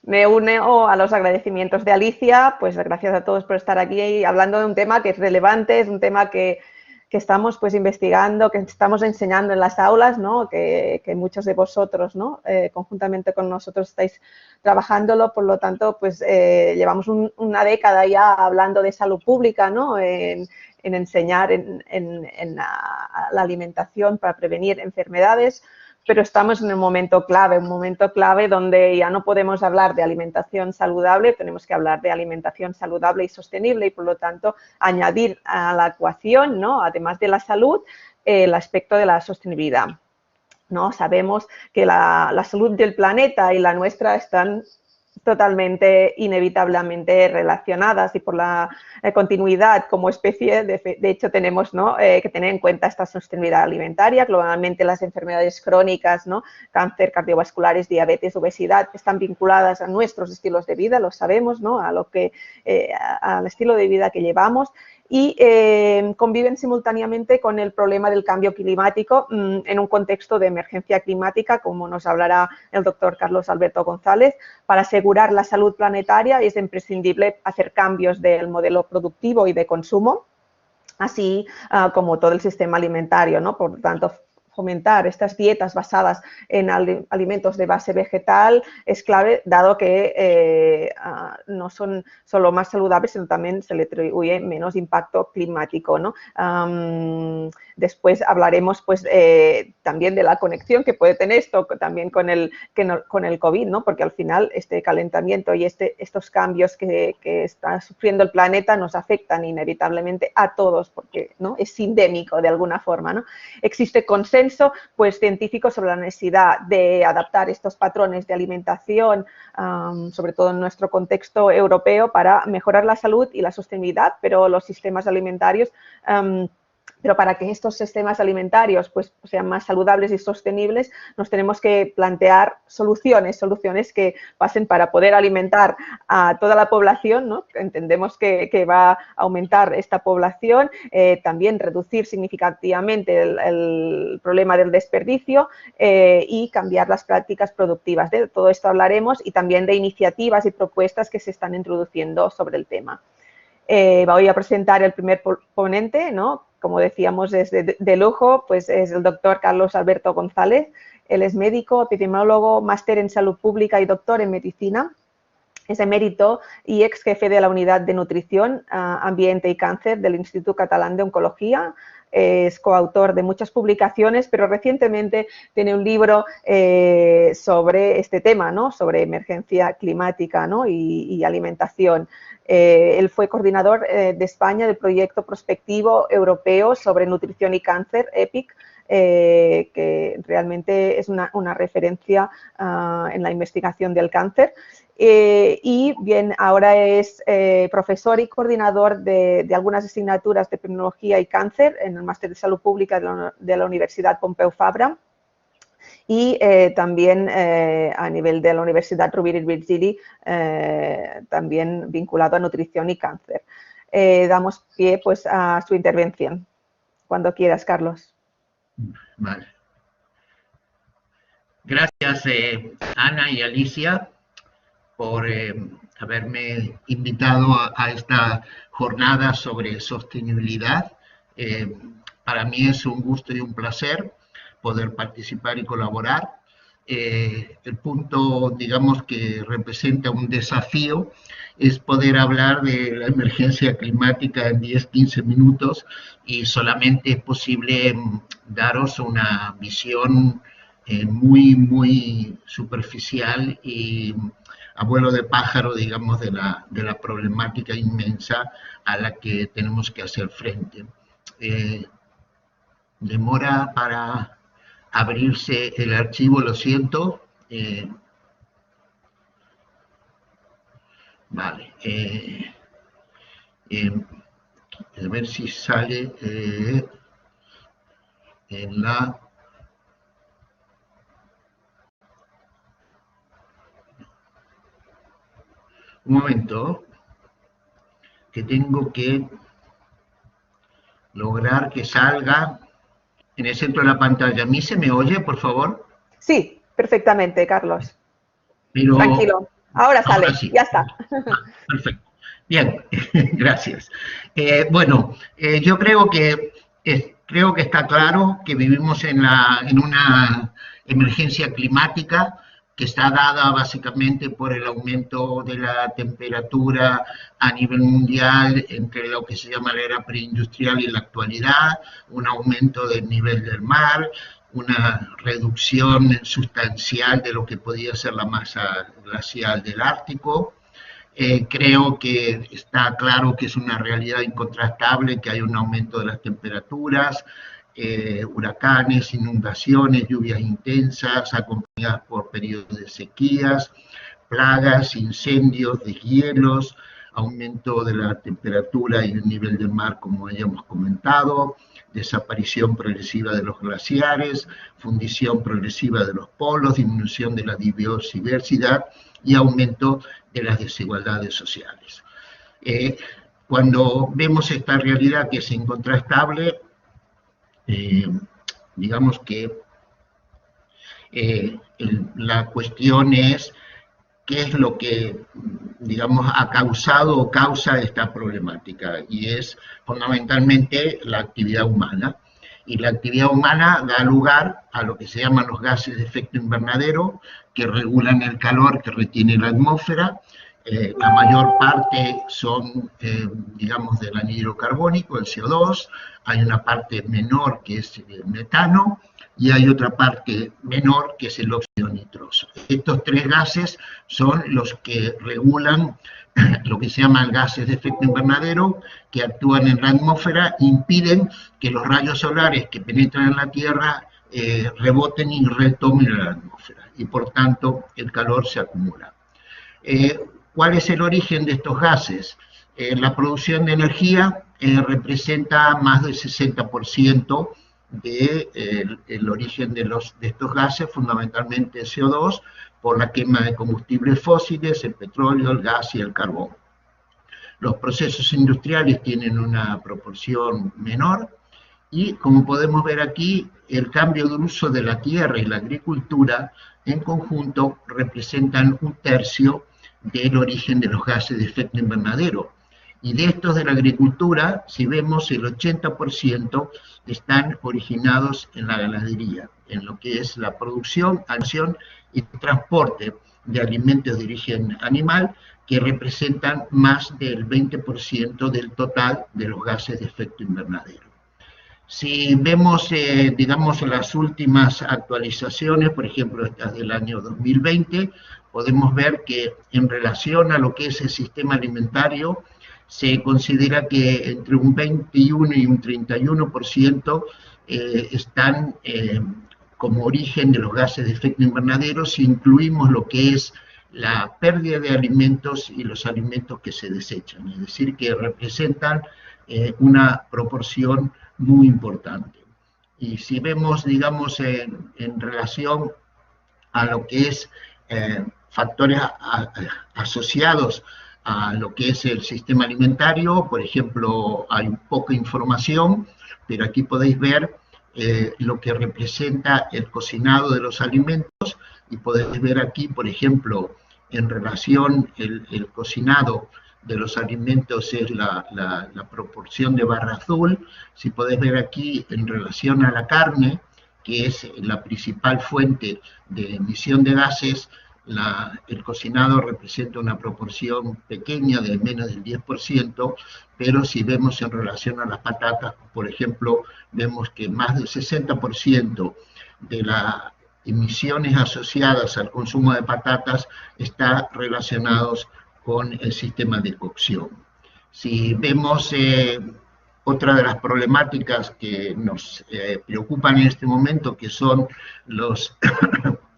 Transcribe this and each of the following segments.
me uno a los agradecimientos de Alicia, pues gracias a todos por estar aquí hablando de un tema que es relevante, es un tema que estamos pues investigando, que estamos enseñando en las aulas, ¿no? Que muchos de vosotros, ¿no? Conjuntamente con nosotros estáis trabajándolo, por lo tanto, pues llevamos una década ya hablando de salud pública, ¿no? En enseñar en la alimentación para prevenir enfermedades, pero estamos en un momento clave donde ya no podemos hablar de alimentación saludable, tenemos que hablar de alimentación saludable y sostenible y, por lo tanto, añadir a la ecuación, ¿no? Además de la salud, el aspecto de la sostenibilidad, ¿no? Sabemos que la salud del planeta y la nuestra están totalmente, inevitablemente relacionadas y por la continuidad como especie, de hecho tenemos, ¿no? Que tener en cuenta esta sostenibilidad alimentaria. Globalmente las enfermedades crónicas, ¿no? Cáncer, cardiovasculares, diabetes, obesidad, están vinculadas a nuestros estilos de vida, lo sabemos, ¿no? A lo que, al estilo de vida que llevamos y conviven simultáneamente con el problema del cambio climático en un contexto de emergencia climática, como nos hablará el doctor Carlos Alberto González. Para asegurar la salud planetaria es imprescindible hacer cambios del modelo productivo y de consumo, así como todo el sistema alimentario, ¿no? Por lo tanto, fomentar estas dietas basadas en alimentos de base vegetal es clave, dado que no son solo más saludables, sino también se le atribuye menos impacto climático, ¿no? Después hablaremos pues, también de la conexión que puede tener esto también con el COVID, ¿no? Porque al final este calentamiento y estos cambios que está sufriendo el planeta nos afectan inevitablemente a todos, porque, ¿no? Es sindémico de alguna forma, ¿no? Existe consenso pues, científico sobre la necesidad de adaptar estos patrones de alimentación, sobre todo en nuestro contexto europeo, para mejorar la salud y la sostenibilidad, pero los sistemas alimentarios pero para que estos sistemas alimentarios pues, sean más saludables y sostenibles, nos tenemos que plantear soluciones que pasen para poder alimentar a toda la población, ¿no? Entendemos que va a aumentar esta población, también reducir significativamente el problema del desperdicio y cambiar las prácticas productivas. De todo esto hablaremos y también de iniciativas y propuestas que se están introduciendo sobre el tema. Voy a presentar el primer ponente, ¿no? Como decíamos, es de lujo, pues es el doctor Carlos Alberto González. Él es médico, epidemiólogo, máster en salud pública y doctor en medicina. Es emérito y ex jefe de la unidad de nutrición, ambiente y cáncer del Instituto Catalán de Oncología. Es coautor de muchas publicaciones, pero recientemente tiene un libro sobre este tema, ¿no? Sobre emergencia climática, ¿no? y alimentación. Él fue coordinador de España del proyecto prospectivo europeo sobre nutrición y cáncer, EPIC, que realmente es una referencia en la investigación del cáncer. Y bien, ahora es profesor y coordinador de algunas asignaturas de epidemiología y cáncer en el Máster de Salud Pública de la Universidad Pompeu Fabra y también a nivel de la Universidad Rovira i Virgili, también vinculado a nutrición y cáncer. Damos pie pues, a su intervención. Cuando quieras, Carlos. Vale. Gracias, Ana y Alicia, por haberme invitado a esta jornada sobre sostenibilidad. Para mí es un gusto y un placer poder participar y colaborar. El punto, digamos, que representa un desafío es poder hablar de la emergencia climática en 10-15 minutos y solamente es posible daros una visión muy superficial y a vuelo de pájaro, digamos, de la problemática inmensa a la que tenemos que hacer frente. Demora para abrirse el archivo, lo siento. Vale. A ver si sale en la... Un momento, que tengo que lograr que salga en el centro de la pantalla. ¿A mí se me oye, por favor? Sí, perfectamente, Carlos. Pero tranquilo. Ahora sale, Ahora sí. ya está. Perfecto. Bien, gracias. Bueno, yo creo que está claro que vivimos en una emergencia climática que está dada básicamente por el aumento de la temperatura a nivel mundial entre lo que se llama la era preindustrial y la actualidad, un aumento del nivel del mar, una reducción sustancial de lo que podía ser la masa glacial del Ártico. Creo que está claro que es una realidad incontrastable, que hay un aumento de las temperaturas, huracanes, inundaciones, lluvias intensas, acompañadas por periodos de sequías, plagas, incendios, deshielos, aumento de la temperatura y el nivel del mar, como hayamos comentado, desaparición progresiva de los glaciares, fundición progresiva de los polos, disminución de la biodiversidad y aumento de las desigualdades sociales. Cuando vemos esta realidad que es incontrastable, digamos que la cuestión es qué es lo que, digamos, ha causado o causa esta problemática, y es fundamentalmente la actividad humana. Y la actividad humana da lugar a lo que se llaman los gases de efecto invernadero, que regulan el calor que retiene la atmósfera. La mayor parte son, digamos, del anhídrido carbónico, el CO2, hay una parte menor que es el metano, y hay otra parte menor que es el óxido nitroso. Estos tres gases son los que regulan lo que se llaman gases de efecto invernadero, que actúan en la atmósfera, impiden que los rayos solares que penetran en la Tierra reboten y retomen la atmósfera, y por tanto el calor se acumula. ¿Cuál es el origen de estos gases? La producción de energía representa más del 60% del origen de estos gases, fundamentalmente CO2, por la quema de combustibles fósiles, el petróleo, el gas y el carbón. Los procesos industriales tienen una proporción menor, y como podemos ver aquí, el cambio de uso de la tierra y la agricultura en conjunto representan un tercio del origen de los gases de efecto invernadero. Y de estos de la agricultura, si vemos, el 80% están originados en la ganadería, en lo que es la producción, acción y transporte de alimentos de origen animal, que representan más del 20% del total de los gases de efecto invernadero. Si vemos, digamos, las últimas actualizaciones, por ejemplo, estas del año 2020, podemos ver que en relación a lo que es el sistema alimentario, se considera que entre un 21 y un 31% están como origen de los gases de efecto invernadero, si incluimos lo que es la pérdida de alimentos y los alimentos que se desechan, es decir, que representan una proporción muy importante. Y si vemos, digamos, en relación a lo que es factores asociados a lo que es el sistema alimentario, por ejemplo, hay poca información, pero aquí podéis ver lo que representa el cocinado de los alimentos, y podéis ver aquí, por ejemplo, en relación el cocinado de los alimentos es la proporción de barra azul. Si podéis ver aquí en relación a la carne, que es la principal fuente de emisión de gases, el cocinado representa una proporción pequeña de menos del 10%, pero si vemos en relación a las patatas, por ejemplo, vemos que más del 60% de las emisiones asociadas al consumo de patatas está relacionados con el sistema de cocción. Si vemos otra de las problemáticas que nos preocupan en este momento, que son los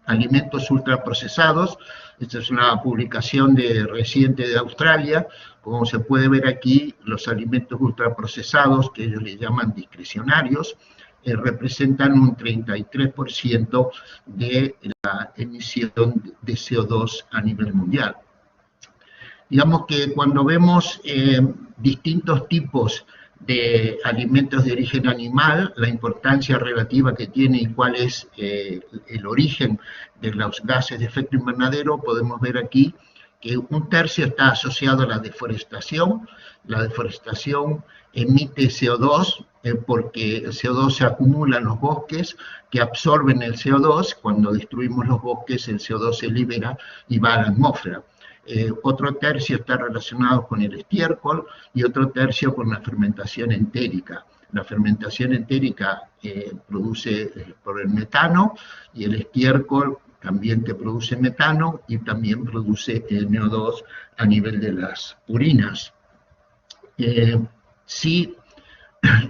alimentos ultraprocesados. Esta es una publicación reciente de Australia. Como se puede ver aquí, los alimentos ultraprocesados, que ellos le llaman discrecionarios, representan un 33% de la emisión de CO2 a nivel mundial. Digamos que cuando vemos distintos tipos de alimentos de origen animal, la importancia relativa que tiene y cuál es el origen de los gases de efecto invernadero, podemos ver aquí que un tercio está asociado a la deforestación. La deforestación emite CO2 porque el CO2 se acumula en los bosques que absorben el CO2. Cuando destruimos los bosques, el CO2 se libera y va a la atmósfera. Otro tercio está relacionado con el estiércol y otro tercio con la fermentación entérica. La fermentación entérica produce por el metano, y el estiércol también que produce metano y también produce NO2 a nivel de las urinas. Si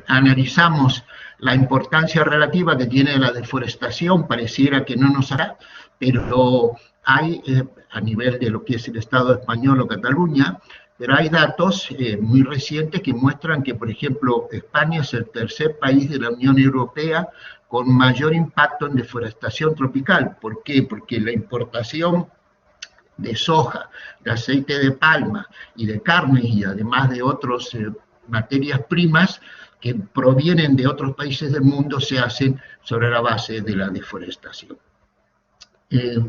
analizamos la importancia relativa que tiene la deforestación, pareciera que no nos hará, pero hay, a nivel de lo que es el Estado español o Cataluña, pero hay datos muy recientes que muestran que, por ejemplo, España es el tercer país de la Unión Europea con mayor impacto en deforestación tropical. ¿Por qué? Porque la importación de soja, de aceite de palma y de carne, y además de otras materias primas que provienen de otros países del mundo, se hacen sobre la base de la deforestación.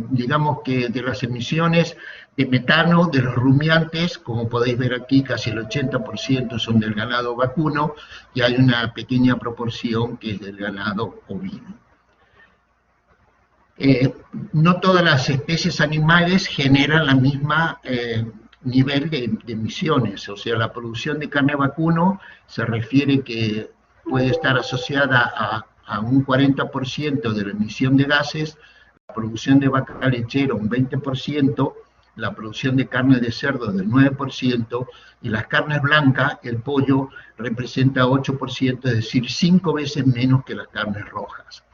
Digamos que de las emisiones de metano de los rumiantes, como podéis ver aquí, casi el 80% son del ganado vacuno y hay una pequeña proporción que es del ganado ovino. No todas las especies animales generan la misma nivel de emisiones, o sea, la producción de carne vacuno se refiere que puede estar asociada a un 40% de la emisión de gases, la producción de vaca lechera un 20%, la producción de carne de cerdo del 9%, y las carnes blancas, el pollo, representa 8%, es decir, 5 veces menos que las carnes rojas.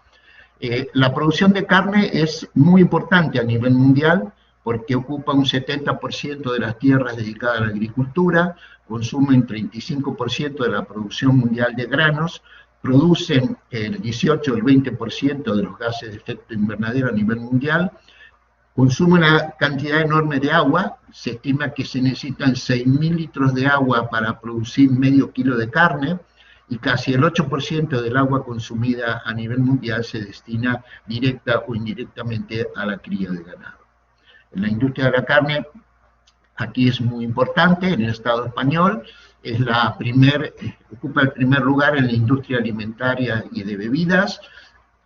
La producción de carne es muy importante a nivel mundial porque ocupa un 70% de las tierras dedicadas a la agricultura, consumen 35% de la producción mundial de granos, producen el 18 o el 20% de los gases de efecto invernadero a nivel mundial, consumen una cantidad enorme de agua. Se estima que se necesitan 6.000 litros de agua para producir medio kilo de carne, y casi el 8% del agua consumida a nivel mundial se destina directa o indirectamente a la cría de ganado. En la industria de la carne, aquí es muy importante, en el Estado español, ocupa el primer lugar en la industria alimentaria y de bebidas,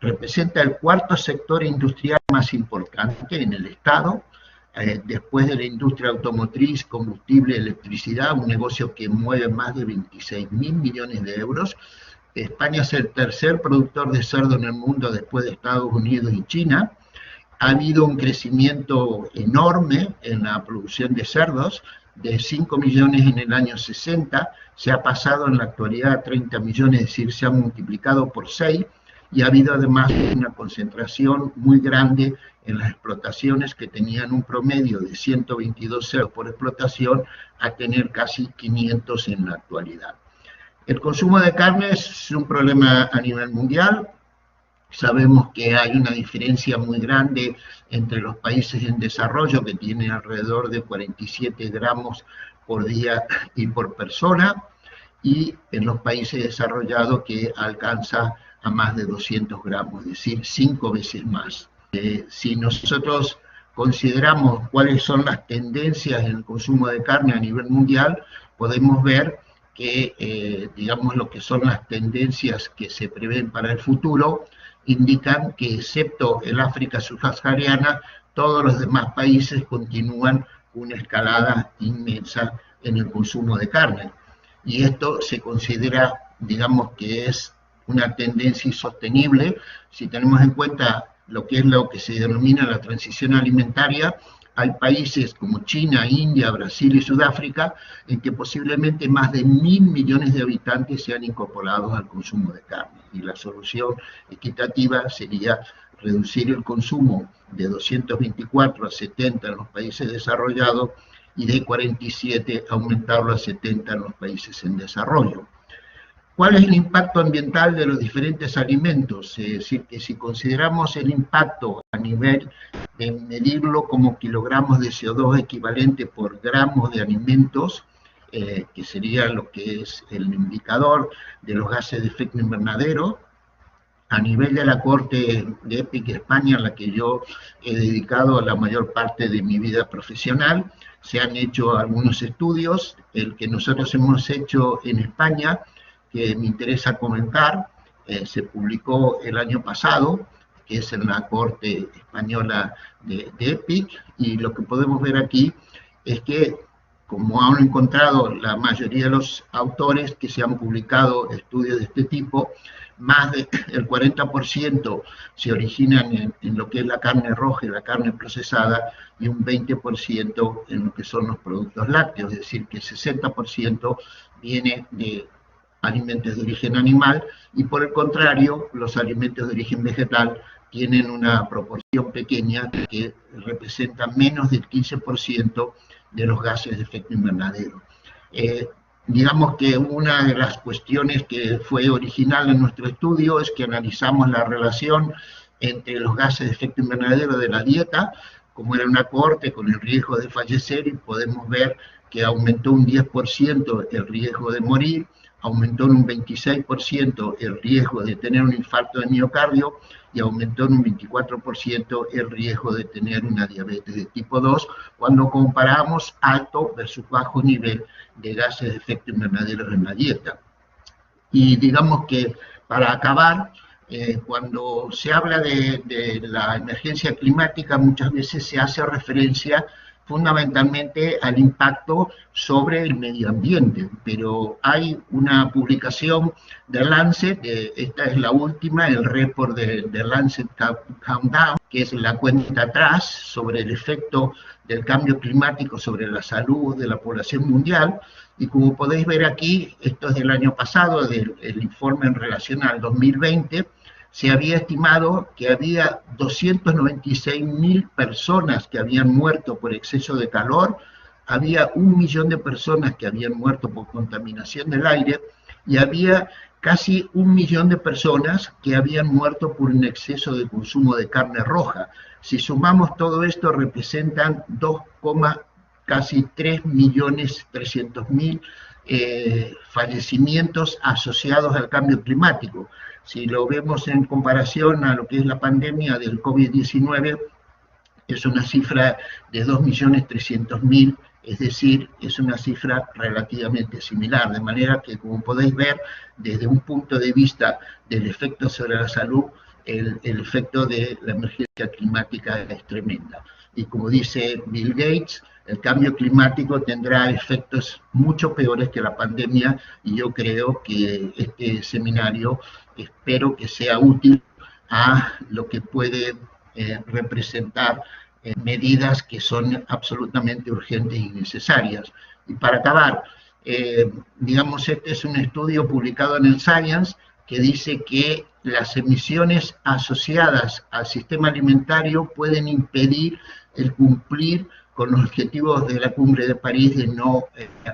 representa el cuarto sector industrial más importante en el Estado, después de la industria automotriz, combustible, electricidad, un negocio que mueve más de 26.000 millones de euros. España es el tercer productor de cerdo en el mundo después de Estados Unidos y China. Ha habido un crecimiento enorme en la producción de cerdos, de 5 millones en el año 60, se ha pasado en la actualidad a 30 millones, es decir, se ha multiplicado por 6, y ha habido además una concentración muy grande en las explotaciones que tenían un promedio de 122 cerdos por explotación a tener casi 500 en la actualidad. El consumo de carne es un problema a nivel mundial. Sabemos que hay una diferencia muy grande entre los países en desarrollo, que tienen alrededor de 47 gramos por día y por persona, y en los países desarrollados que alcanza a más de 200 gramos, es decir, 5 veces más. Si nosotros consideramos cuáles son las tendencias en el consumo de carne a nivel mundial, podemos ver que, digamos, lo que son las tendencias que se prevén para el futuro, indican que, excepto el África subsahariana, todos los demás países continúan una escalada inmensa en el consumo de carne. Y esto se considera, digamos, que es una tendencia insostenible. Si tenemos en cuenta lo que se denomina la transición alimentaria, hay países como China, India, Brasil y Sudáfrica en que posiblemente más de 1.000 millones de habitantes sean incorporados al consumo de carne. Y la solución equitativa sería reducir el consumo de 224 a 70 en los países desarrollados y de 47 aumentarlo a 70 en los países en desarrollo. ¿Cuál es el impacto ambiental de los diferentes alimentos? Es decir, que si consideramos el impacto a nivel de medirlo como kilogramos de CO2 equivalente por gramos de alimentos, que sería lo que es el indicador de los gases de efecto invernadero, a nivel de la Corte de EPIC España, a la que yo he dedicado la mayor parte de mi vida profesional, se han hecho algunos estudios. El que nosotros hemos hecho en España, que me interesa comentar, se publicó el año pasado, que es en la Corte Española de EPIC, y lo que podemos ver aquí es que, como han encontrado la mayoría de los autores que se han publicado estudios de este tipo, más del 40% se originan en lo que es la carne roja y la carne procesada, y un 20% en lo que son los productos lácteos, es decir, que el 60% viene de alimentos de origen animal, y por el contrario, los alimentos de origen vegetal tienen una proporción pequeña que representa menos del 15% de los gases de efecto invernadero. Digamos que una de las cuestiones que fue original en nuestro estudio es que analizamos la relación entre los gases de efecto invernadero de la dieta, como era una cohorte con el riesgo de fallecer, y podemos ver que aumentó un 10% el riesgo de morir, aumentó en un 26% el riesgo de tener un infarto de miocardio, y aumentó en un 24% el riesgo de tener una diabetes de tipo 2, cuando comparamos alto versus bajo nivel de gases de efecto invernadero en la dieta. Y digamos que, para acabar, cuando se habla de la emergencia climática, muchas veces se hace referencia fundamentalmente al impacto sobre el medio ambiente, pero hay una publicación de Lancet, esta es la última, el report de Lancet Countdown, que es la cuenta atrás sobre el efecto del cambio climático sobre la salud de la población mundial, y como podéis ver aquí, esto es del año pasado, el informe en relación al 2020, se había estimado que había 296.000 personas que habían muerto por exceso de calor, había 1 millón de personas que habían muerto por contaminación del aire, y había casi 1 millón de personas que habían muerto por un exceso de consumo de carne roja. Si sumamos todo esto, representan casi 3.300.000 fallecimientos asociados al cambio climático. Si lo vemos en comparación a lo que es la pandemia del COVID-19, es una cifra de 2.300.000, es decir, es una cifra relativamente similar, de manera que, como podéis ver, desde un punto de vista del efecto sobre la salud, el efecto de la emergencia climática es tremenda. Y como dice Bill Gates, el cambio climático tendrá efectos mucho peores que la pandemia, y yo creo que este seminario espero que sea útil a lo que puede representar medidas que son absolutamente urgentes y necesarias. Y para acabar, digamos, este es un estudio publicado en el Science que dice que las emisiones asociadas al sistema alimentario pueden impedir el cumplir con los objetivos de la Cumbre de París de no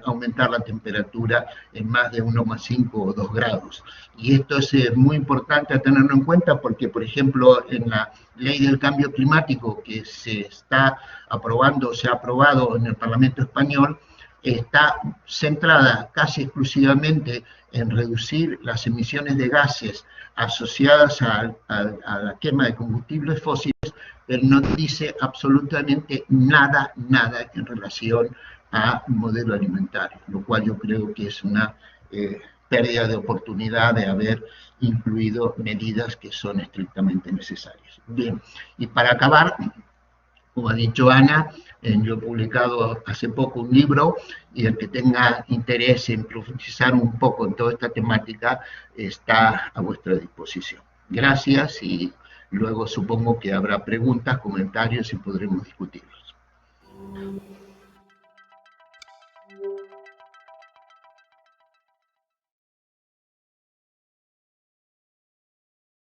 aumentar la temperatura en más de 1,5 o 2 grados. Y esto es muy importante a tenerlo en cuenta porque, por ejemplo, en la ley del cambio climático que se está aprobando, se ha aprobado en el Parlamento español, está centrada casi exclusivamente en reducir las emisiones de gases asociadas a la quema de combustibles fósiles, pero no dice absolutamente nada en relación a modelo alimentario, lo cual yo creo que es una pérdida de oportunidad de haber incluido medidas que son estrictamente necesarias. Bien, y para acabar, como ha dicho Ana, yo he publicado hace poco un libro, y el que tenga interés en profundizar un poco en toda esta temática está a vuestra disposición. Gracias, y luego supongo que habrá preguntas, comentarios y podremos discutirlo.